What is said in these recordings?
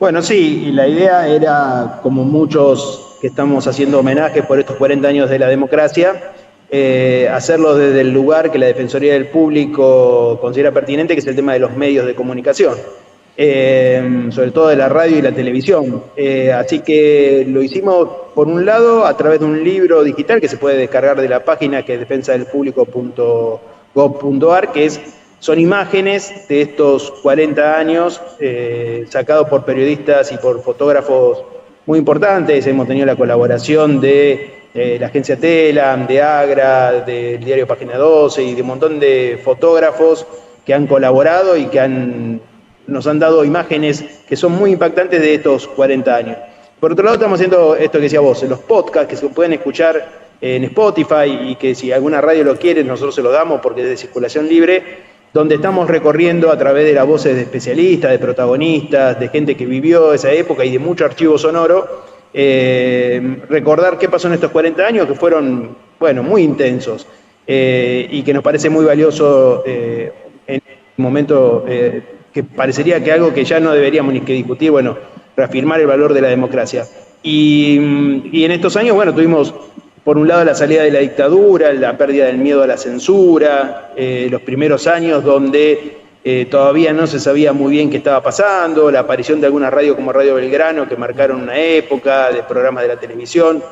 Bueno, sí, y la idea era, como muchos que estamos haciendo homenaje por estos 40 años de la democracia, hacerlo desde el lugar que la Defensoría del Público considera pertinente, que es el tema de los medios de comunicación, sobre todo de la radio y la televisión. Así que lo hicimos, por un lado, a través de un libro digital que se puede descargar de la página, que es defensadelpublico.gov.ar, son imágenes de estos 40 años sacados por periodistas y por fotógrafos muy importantes. Hemos tenido la colaboración de la agencia Telam, de Agra, del diario Página 12 y de un montón de fotógrafos que han colaborado y que nos han dado imágenes que son muy impactantes de estos 40 años. Por otro lado, estamos haciendo esto que decía vos, los podcasts que se pueden escuchar en Spotify y que si alguna radio lo quiere, nosotros se lo damos porque es de circulación libre, donde estamos recorriendo a través de las voces de especialistas, de protagonistas, de gente que vivió esa época y de mucho archivo sonoro, recordar qué pasó en estos 40 años que fueron, bueno, muy intensos y que nos parece muy valioso en este momento que parecería que algo que ya no deberíamos ni que discutir, bueno, reafirmar el valor de la democracia. Y en estos años, bueno, tuvimos por un lado la salida de la dictadura, la pérdida del miedo a la censura, los primeros años donde todavía no se sabía muy bien qué estaba pasando, la aparición de algunas radios como Radio Belgrano que marcaron una época, de programas de la televisión,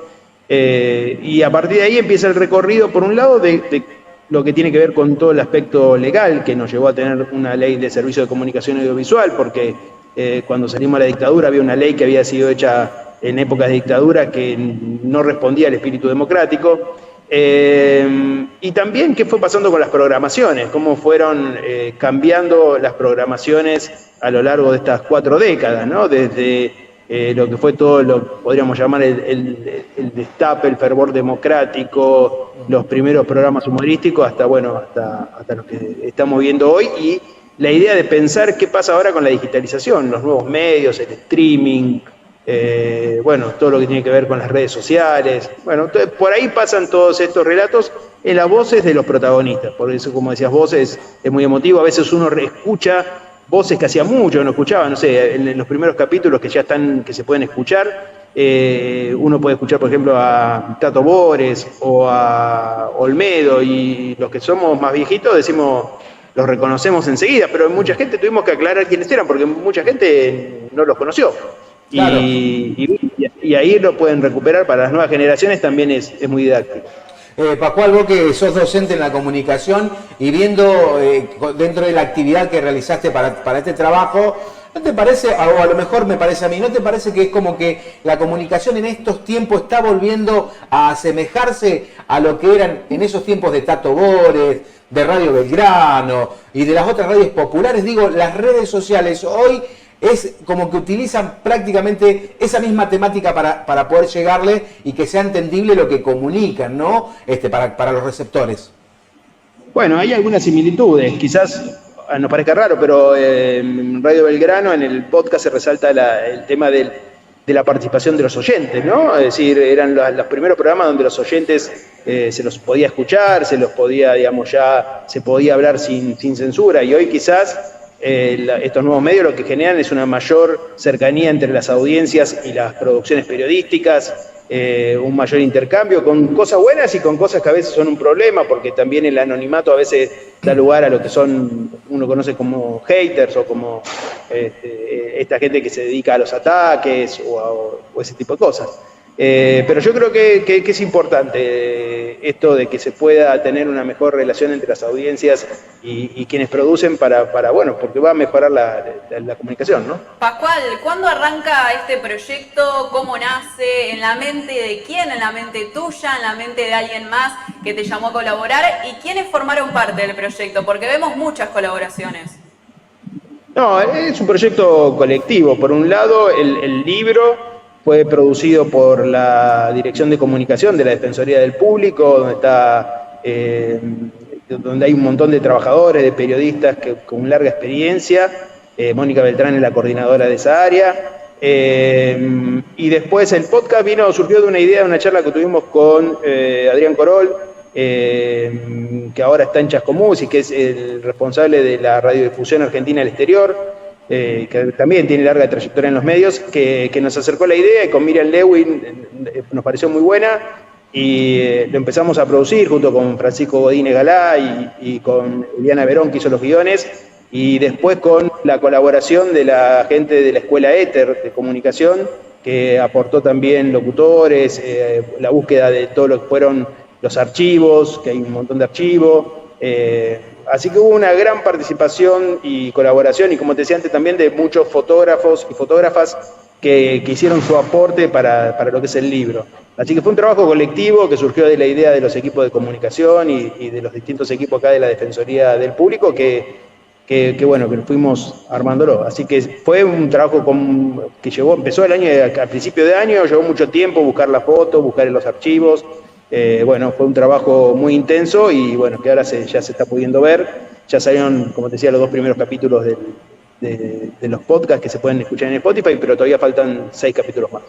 y a partir de ahí empieza el recorrido, por un lado, de lo que tiene que ver con todo el aspecto legal, que nos llevó a tener una ley de servicio de comunicación audiovisual, porque cuando salimos a la dictadura había una ley que había sido hecha en épocas de dictadura que no respondía al espíritu democrático, y también qué fue pasando con las programaciones, cómo fueron cambiando las programaciones a lo largo de estas 4 décadas, ¿no? Desde lo que fue todo lo podríamos llamar el destape, el fervor democrático, los primeros programas humorísticos, hasta lo que estamos viendo hoy, y la idea de pensar qué pasa ahora con la digitalización, los nuevos medios, el streaming, todo lo que tiene que ver con las redes sociales. Bueno, entonces, por ahí pasan todos estos relatos en las voces de los protagonistas. Por eso, como decías vos, es muy emotivo. A veces uno escucha voces que hacía mucho no escuchaba, no sé, en los primeros capítulos que ya están, que se pueden escuchar, uno puede escuchar, por ejemplo, a Tato Bores o a Olmedo, y los que somos más viejitos decimos, los reconocemos enseguida, pero mucha gente tuvimos que aclarar quiénes eran, porque mucha gente no los conoció. Claro. Y ahí lo pueden recuperar para las nuevas generaciones, también es muy didáctico. Pascual, vos que sos docente en la comunicación y viendo dentro de la actividad que realizaste para este trabajo, ¿no te parece, o a lo mejor me parece a mí, ¿no te parece que es como que la comunicación en estos tiempos está volviendo a asemejarse a lo que eran en esos tiempos de Tato Bores, de Radio Belgrano y de las otras radios populares? Digo, las redes sociales hoy es como que utilizan prácticamente esa misma temática para poder llegarle y que sea entendible lo que comunican, ¿no? Para los receptores. Bueno, hay algunas similitudes, quizás nos parezca raro, pero en Radio Belgrano, en el podcast, se resalta el tema de la participación de los oyentes, ¿no? Es decir, eran los primeros programas donde los oyentes se los podía escuchar, se los podía, digamos, ya se podía hablar sin censura, y hoy quizás estos nuevos medios lo que generan es una mayor cercanía entre las audiencias y las producciones periodísticas, un mayor intercambio con cosas buenas y con cosas que a veces son un problema, porque también el anonimato a veces da lugar a lo que uno conoce como haters, o como esta gente que se dedica a los ataques o ese tipo de cosas. Pero yo creo que es importante esto de que se pueda tener una mejor relación entre las audiencias y quienes producen porque va a mejorar la comunicación, ¿no? Pascual, ¿cuándo arranca este proyecto? ¿Cómo nace? ¿En la mente de quién? ¿En la mente tuya? ¿En la mente de alguien más que te llamó a colaborar? ¿Y quiénes formaron parte del proyecto? Porque vemos muchas colaboraciones. No, es un proyecto colectivo. Por un lado, el libro fue producido por la Dirección de Comunicación de la Defensoría del Público, donde hay un montón de trabajadores, de periodistas con larga experiencia. Mónica Beltrán es la coordinadora de esa área. Y después el podcast surgió de una idea, de una charla que tuvimos con Adrián Corol, que ahora está en Chascomús y que es el responsable de la radiodifusión argentina al exterior. que también tiene larga trayectoria en los medios, que nos acercó la idea y con Miriam Lewin nos pareció muy buena y lo empezamos a producir junto con Francisco Godínez Galá y con Eliana Verón, que hizo los guiones, y después con la colaboración de la gente de la Escuela Éter de Comunicación, que aportó también locutores, la búsqueda de todo lo que fueron los archivos, que hay un montón de archivos. Así que hubo una gran participación y colaboración, y como te decía antes también, de muchos fotógrafos y fotógrafas que hicieron su aporte para lo que es el libro. Así que fue un trabajo colectivo que surgió de la idea de los equipos de comunicación y de los distintos equipos acá de la Defensoría del Público que fuimos armándolo. Así que fue un trabajo que empezó el año, al principio de año, llevó mucho tiempo buscar las fotos, buscar en los archivos. Fue un trabajo muy intenso y que ahora ya se está pudiendo ver. Ya salieron, como te decía, los 2 primeros capítulos de los podcasts que se pueden escuchar en Spotify, pero todavía faltan 6 capítulos más.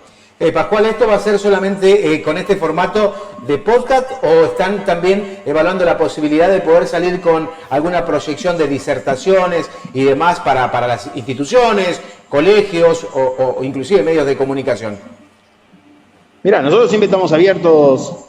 Pascual, ¿esto va a ser solamente con este formato de podcast o están también evaluando la posibilidad de poder salir con alguna proyección de disertaciones y demás para las instituciones, colegios o inclusive medios de comunicación? Mirá, nosotros siempre estamos abiertos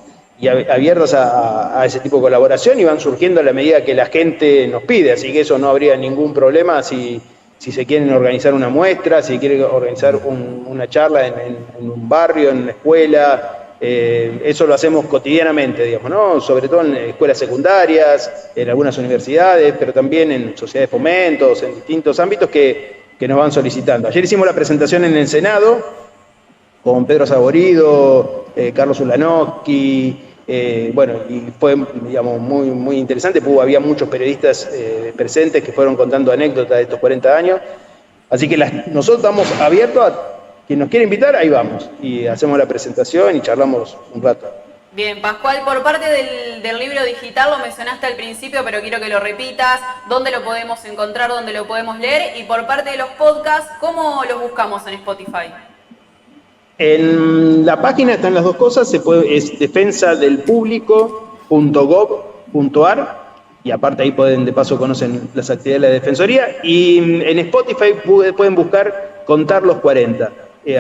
a ese tipo de colaboración y van surgiendo a la medida que la gente nos pide, así que eso no habría ningún problema si se quieren organizar una muestra, si quieren organizar una charla en un barrio, en una escuela, eso lo hacemos cotidianamente, digamos, ¿no? Sobre todo en escuelas secundarias, en algunas universidades, pero también en sociedades de fomentos, en distintos ámbitos que nos van solicitando. Ayer hicimos la presentación en el Senado con Pedro Saborido, Carlos Ulanowski, y fue, digamos, muy, muy interesante, había muchos periodistas presentes que fueron contando anécdotas de estos 40 años, así que nosotros estamos abiertos a quien nos quiera invitar, ahí vamos, y hacemos la presentación y charlamos un rato. Bien, Pascual, por parte del libro digital lo mencionaste al principio, pero quiero que lo repitas, dónde lo podemos encontrar, dónde lo podemos leer, y por parte de los podcasts, ¿cómo los buscamos en Spotify? En la página están las dos cosas, es defensadelpublico.gov.ar y aparte ahí de paso conocen las actividades de la Defensoría, y en Spotify pueden buscar Contar los 40,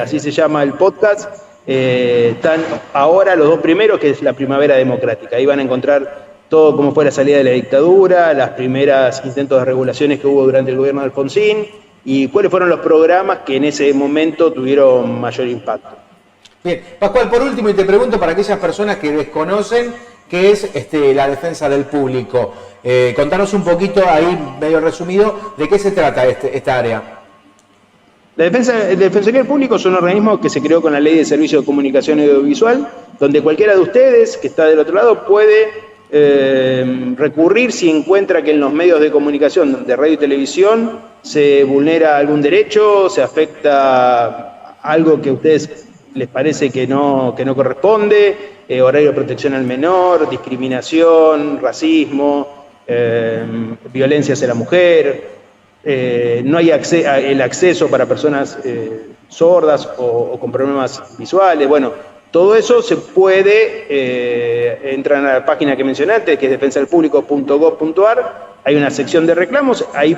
así se llama el podcast. Están ahora los 2 primeros, que es la Primavera Democrática, ahí van a encontrar todo cómo fue la salida de la dictadura, las primeras intentos de regulaciones que hubo durante el gobierno de Alfonsín, y cuáles fueron los programas que en ese momento tuvieron mayor impacto. Bien, Pascual, por último, y te pregunto para aquellas personas que desconocen qué es la defensa del público, contanos un poquito ahí, medio resumido, de qué se trata esta área. La Defensoría del Público es un organismo que se creó con la Ley de Servicio de Comunicación Audiovisual, donde cualquiera de ustedes que está del otro lado puede recurrir si encuentra que en los medios de comunicación de radio y televisión se vulnera algún derecho, se afecta algo que a ustedes les parece que no corresponde, horario de protección al menor, discriminación, racismo, violencia hacia la mujer, no hay el acceso para personas sordas o con problemas visuales. Bueno, todo eso se puede, entran a la página que mencioné antes, que es defensadelpublico.gov.ar, hay una sección de reclamos, ahí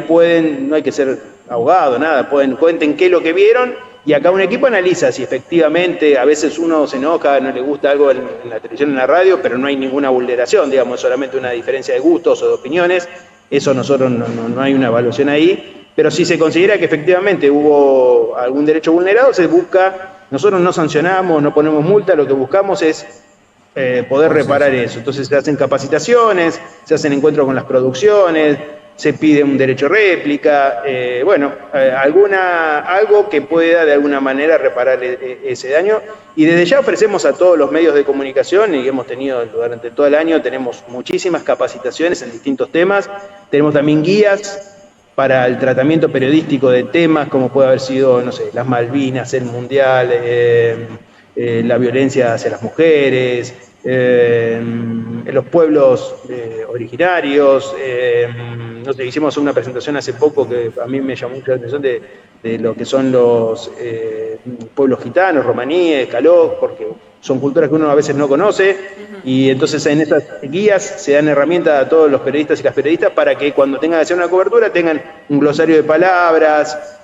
no hay que ser abogado, nada, cuenten qué es lo que vieron, y acá un equipo analiza si efectivamente, a veces uno se enoja, no le gusta algo en la televisión, en la radio, pero no hay ninguna vulneración, digamos, es solamente una diferencia de gustos o de opiniones, eso nosotros no hay una evaluación ahí, pero si se considera que efectivamente hubo algún derecho vulnerado, se busca. Nosotros no sancionamos, no ponemos multa, lo que buscamos es poder reparar eso. Entonces se hacen capacitaciones, se hacen encuentros con las producciones, se pide un derecho réplica, algo que pueda de alguna manera reparar ese daño. Y desde ya ofrecemos a todos los medios de comunicación, y hemos tenido durante todo el año, tenemos muchísimas capacitaciones en distintos temas, tenemos también guías para el tratamiento periodístico de temas como puede haber sido, no sé, las Malvinas, el Mundial, la violencia hacia las mujeres, los pueblos originarios. No sé, hicimos una presentación hace poco que a mí me llamó mucho la atención de lo que son los pueblos gitanos, romaníes, caló, porque son culturas que uno a veces no conoce, y entonces en estas guías se dan herramientas a todos los periodistas y las periodistas para que cuando tengan que hacer una cobertura tengan un glosario de palabras,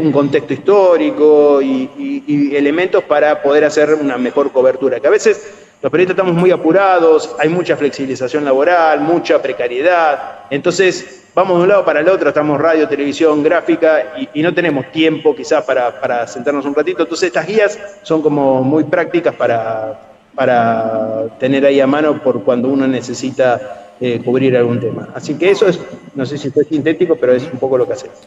un contexto histórico y elementos para poder hacer una mejor cobertura, que a veces los periodistas estamos muy apurados, hay mucha flexibilización laboral, mucha precariedad, entonces vamos de un lado para el otro, estamos radio, televisión, gráfica y no tenemos tiempo quizás para sentarnos un ratito, entonces estas guías son como muy prácticas para tener ahí a mano por cuando uno necesita cubrir algún tema. Así que eso es, no sé si fue sintético, pero es un poco lo que hacemos.